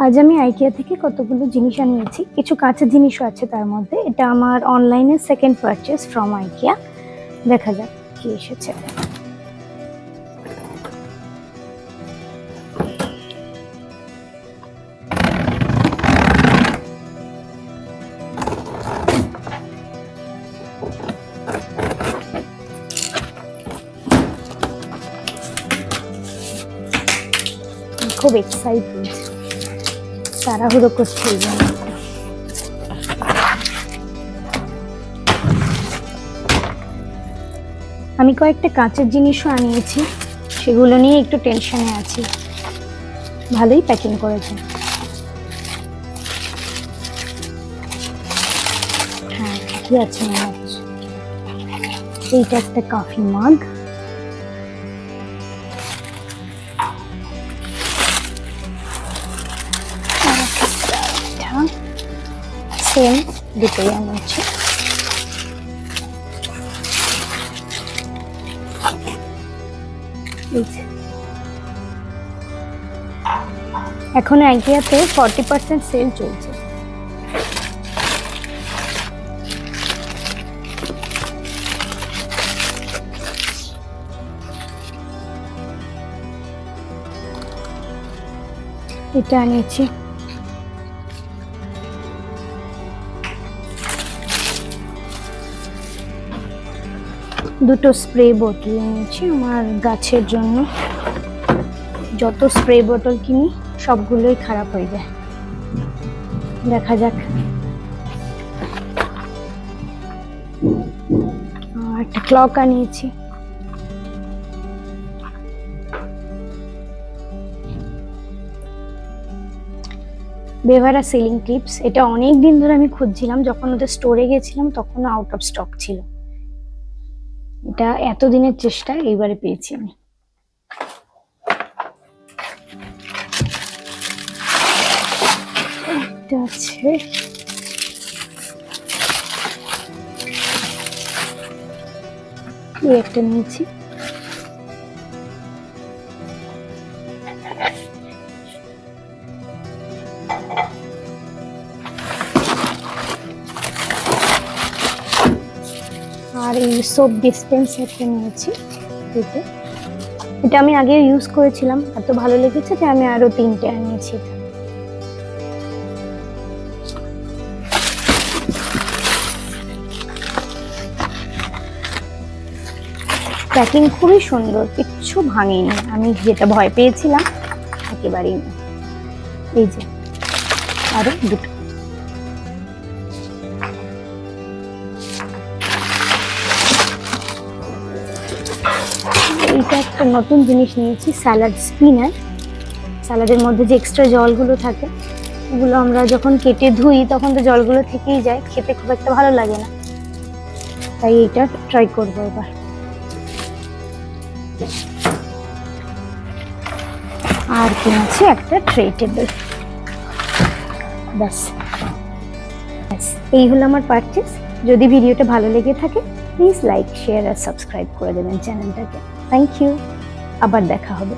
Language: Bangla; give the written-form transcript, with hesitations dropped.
আজ আমি আইকিয়া থেকে কতগুলো জিনিস আনিয়েছি, কিছু কাঁচের জিনিসও আছে তার মধ্যে। এটা আমার অনলাইনে সেকেন্ড পারচেজ ফ্রম আইকিয়া। দেখা যাক কি এসেছে। খুব এক্সাইটেড, তাড়াহুড়ো করছি। আমি কয়েকটা কাঁচের জিনিসও আনিয়েছি, সেগুলো নিয়ে একটু টেনশনে আছি। ভালোই প্যাকিং করেছে। হ্যাঁ, কি আছে মনে হচ্ছে। এইটা একটা কফি মাগ, সেম দুটোই আনিয়েছি। এখন আইকিয়াতে 40% সেল চলছে। এটা আনিয়েছি। দুটো স্প্রে বোতল নিয়েছি আমার গাছের জন্য। যত স্প্রে বোতল কিনি সবগুলোই খারাপ হয়ে যায়। দেখা যাক। একটা ক্লক আনিয়েছি। বেভারা সিলিং ক্লিপস, এটা অনেক দিন ধরে আমি খুঁজছিলাম। যখন ওদের স্টোরে গেছিলাম তখন আউট অফ স্টক ছিল। এটা এতদিনের চেষ্টা, এইবারে পেয়েছি আমি। এটা আছে একটা নিয়েছি। আর এই সোপ ডিসপেন্সারটা নিয়েছি। এটা আমি আগে ইউজ করেছিলাম, এত ভালো লেগেছে যে আমি আরো 3টে আনিয়েছি। প্যাকিং খুবই সুন্দর, কিচ্ছু ভাঙেনি। আমি যেটা ভয় পেয়েছিলাম একেবারেই না। এই যে আরো দুটো। এইটা একটা নতুন জিনিস নিয়েছি, স্যালাড স্পিনার। স্যালাডের মধ্যে যে এক্সট্রা জলগুলো থাকে ওগুলো আমরা যখন কেটে ধুই তখন তো জলগুলো থেকেই যায়, খেতে খুব একটা ভালো লাগে না। তাই এইটা ট্রাই করবো এবার। আর কিনেছি একটা ট্রে টেবিল। ব্যাস, এই হলো আমার পারচেজ। যদি ভিডিওটা ভালো লেগে থাকে প্লিজ লাইক, শেয়ার আর সাবস্ক্রাইব করে দেবেন চ্যানেলটাকে। থ্যাংক ইউ, আবার দেখা হবে।